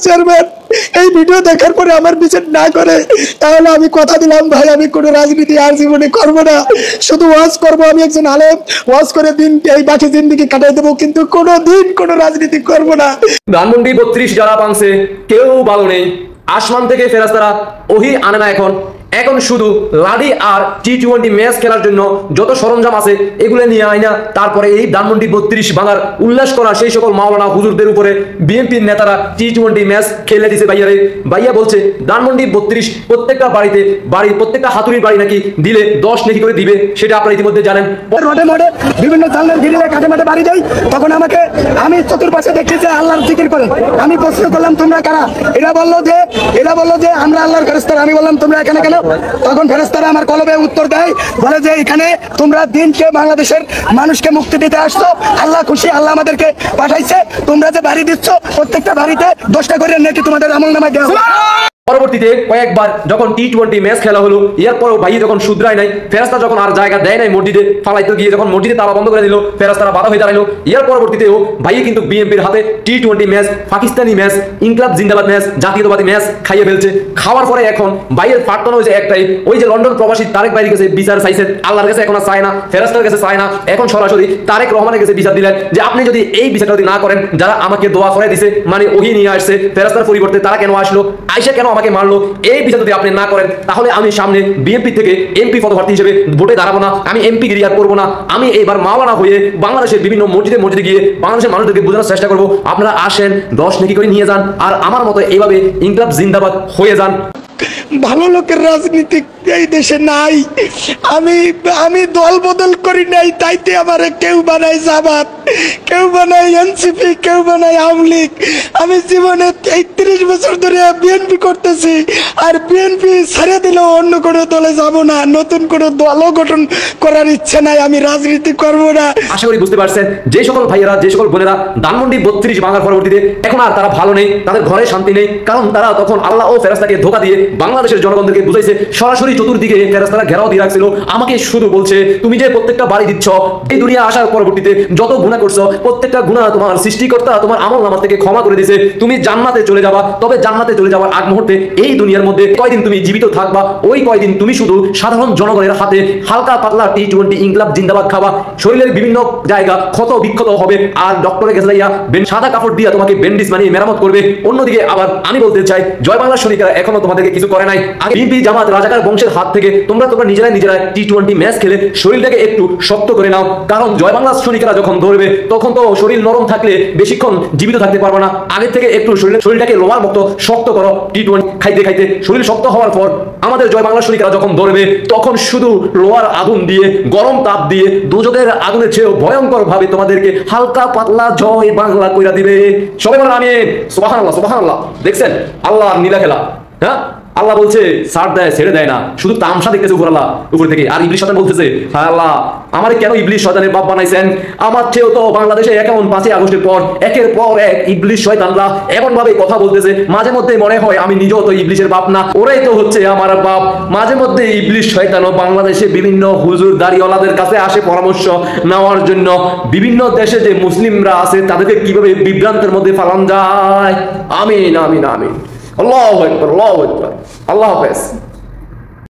Chairman এই video দেখার পরে আমার বিচার না করে, তাহলে আমি কথা দিলাম ভাই আমি কোনো রাজনীতি আর জীবনে করবো না, শুধু ওয়াজ করবো। আমি একজন আলেম, ওয়াজ করে দিন এই বাকি জিন্দেগি কাটাই দেবো, কিন্তু কোনো দিন কোনো রাজনীতি করবো না। ধানমন্ডি 32 যারা পাংছে কেউ ভালো নেই। আসমান থেকে ফেরেশতারা ওহী আনে না এখন শুধু লাডি আর টি-20 ম্যাচ খেলার জন্য যত সরঞ্জাম আছে এগুলো নিয়ে আইনা তারপরে এই ধানমন্ডি 32 ভাঙার উল্লাস করা সেই সকল মাওলানা হুজুরদের উপরে বিএনপির নেতারা টি-20 ম্যাচ খেলে দিছে। ভাইয়া বলছে ধানমন্ডি 32 প্রত্যেকটা প্রত্যেকটা হাতুড়ির বাড়ি নাকি দিলে 10 নেকি করে দিবে, সেটা আপনারা ইতিমধ্যে জানেন। রোডে মোড়ে বিভিন্ন জানলার গিরিলে কাটে মাঠে বাড়ি যাই, তখন আমি চতুর্পাশে দেখছি যে আল্লাহর জিকির করে। আমি প্রশ্ন করলাম তোমরা কারা? এরা বললো যে আমরা আল্লাহর ফেরেশতারা। আমি বললাম তোমরা এখানে কেন? তখন ফেরেশতারা আমার কলবে উত্তর দেয়, বলে যে এখানে তোমরা দিনকে বাংলাদেশের মানুষকে মুক্তি দিতে আসছো, আল্লাহ খুশি, আল্লাহ আমাদেরকে পাঠাইছে, তোমরা যে বাড়ি দিচ্ছ প্রত্যেকটা বাড়িতে 10টা করে নেকি তোমাদের আমলনামায় দেওয়া হবে। পরবর্তীতে কয়েকবার যখন টি-20 ম্যাচ খেলা হলো, এরপরও ভাই যখন শুধরায় নাই, ফেরেশতা যখন আর জায়গা দেয় নাই মসজিদে ফালাইতে গিয়ে, যখন মসজিদে তালা বন্ধ করে দিল, ফেরেশতারা বাধা হয়ে দাঁড়াইলো। এর পরবর্তীতেও ভাই কিন্তু বিএনপির হাতে টি-20 ম্যাচ, পাকিস্তানি ম্যাচ, ইনকলাব জিন্দাবাদ ম্যাচ, জাতীয়তাবাদী ম্যাচ খাইয়ে ফেলছে। খাওয়ার পরে এখন ভাইয়ের প্রার্থনা হয়েছে একটাই, ওই যে লন্ডন প্রবাসী তারেক ভাইয়ের কাছে বিচার চাইছে, আল্লাহর কাছে এখন আর চায় না, ফেরেশতার কাছে চায় না, এখন সরাসরি তারেক রহমানের কাছে বিচার দিলেন যে আপনি যদি এই বিচারটা যদি না করেন, যারা আমাকে দোয়া করে দিছে, মানে ওহী নিয়ে আসছে ফেরেশতার পরিবর্তে, তারা কেন আসলো, আইসা কেন আমাকে মারলো, এই বিচার যদি আপনি না করেন তাহলে আমি সামনে বিএনপি থেকে এমপি পদপ্রার্থী হিসেবে ভোটে দাঁড়াবো না, আমি এমপি গিরি আর করবো না। আমি এবার মাওলানা হয়ে বাংলাদেশের বিভিন্ন মসজিদে গিয়ে বাংলাদেশের মানুষদেরকে বোঝানোর চেষ্টা করবো, আপনারা আসেন 10 নেকি করে নিয়ে যান, আর আমার মতো এইভাবে ইনকলাব জিন্দাবাদ হয়ে যান। ভালো লোকের রাজনীতি এই দেশে নাই। আমি দল বদল করি নাই, তাইতে আমার কেউ বানায় জামাত, কেউ বানায় এনসিপি, কেউ বানায় আওয়ামী লীগ। আমি জীবনে 33 বছর ধরে বিএনপি করতেছি, আর বিএনপি ছেড়ে দিলেও অন্য কোনো দলে যাব না, নতুন কোনো দলও গঠন করার ইচ্ছা নাই, আমি রাজনীতি করব না। আশা করি বুঝতে পারছেন যে সকল ভাইয়েরা, যে সকল বোনেরা ধানমন্ডি 32 ভাঙার পরবর্তীতে এখন আর তারা ভালো নেই, তাদের ঘরে শান্তি নেই, কারণ তারা তখন আল্লাহ ও ফেরেশতাকে ধোঁকা দিয়ে বাংলাদেশের জনগণদেরকে বুঝাইছে। সরাসরি চতুর্দিকে ফেরেশতারা ঘেরাও দিয়ে রাখছিল, আমাকে শুধু বলছে তুমি যে প্রত্যেকটা বাড়ি দিচ্ছ, এই দুনিয়া আসার পরবর্তীতে যত গুনাহ করছো প্রত্যেকটা গুনাহ তোমার সৃষ্টিকর্তা তোমার আমলনামা থেকে ক্ষমা করে দিয়েছে, তুমি জান্নাতে চলে যাবা। তবে জান্নাতে চলে যাওয়ার আগ মুহূর্তে এই দুনিয়ার মধ্যে কয়দিন তুমি জীবিত থাকবা, ওই কয়দিন তুমি শুধু সাধারণ জনগণের হাতে হালকা পাতলা টি-20 ইনকলাব জিন্দাবাদ খাবা, শরীরের বিভিন্ন জায়গা ক্ষত বিক্ষত হবে, আর ডক্টরের কাছে যাইয়া সাদা কাপড় দিয়া তোমাকে ব্যান্ডেজ বানিয়ে মেরামত করবে। অন্যদিকে আবার আমি বলতে চাই জয় বাংলা সৈনিকরা এখনো তোমাদেরকে কিছু করে নাই। আগে বিএনপি জামাত রাজাকার বংশের হাত থেকে তোমরা নিজেরাই টি-20 ম্যাচ খেলে শরীরটাকে একটু শক্ত করে নাও, কারণ জয় বাংলা সৈনিকরা যখন ধরবে তখন তো শরীর নরম থাকলে বেশিক্ষণ জীবিত থাকতে পারবো না। আগে থেকে একটু শরীরটাকে লোহার মতো শক্ত করো। টি-20 খাইতে খাইতে শরীর শক্ত হওয়ার পর আমাদের জয় বাংলা সৈনিকরা যখন ধরবে তখন শুধু লোহার আগুন দিয়ে, গরম তাপ দিয়ে, দুজকের আগুনের চেয়েও ভয়ঙ্কর ভাবে তোমাদেরকে হালকা পাতলা জয় বাংলা কইরা দিবে। সবাই বলেন আমিন। সুবহানাল্লাহ, সুবহানাল্লাহ। দেখছেন আল্লাহর নীলা খেলা। হ্যাঁ, আল্লাহ বলছে ছাড় দেয়, ছেড়ে দেয় না, শুধু তামসা দেখতেছে উপর থেকে। আর ইবলিশ শয়তান বলতেছে হ্যাঁ আল্লাহ আমারে কেন ইবলিশ শয়তানের বাপ বানাইছেন? আমার চেয়েও তো বাংলাদেশে এখন 5 আগস্টের পর একের পর এক ইবলিশ শয়তানরা এমন ভাবে কথা বলতেছে, মাঝে মধ্যে মনে হয় আমি নিজেও তো ইবলিশের বাপ না, ওরাই তো হচ্ছে আমার বাপ। মাঝে মধ্যে ইবলিশ শয়তানও বাংলাদেশে বিভিন্ন হুজুর দাড়িওয়ালাদের কাছে আসে পরামর্শ নেওয়ার জন্য, বিভিন্ন দেশে যে মুসলিমরা আছে তাদেরকে কিভাবে বিভ্রান্তের মধ্যে ফালান যায়। আমিন, আমিন, আমিন। আল্লাহু আকবার, আল্লাহু আকবার। আল্লাহ হাফেজ।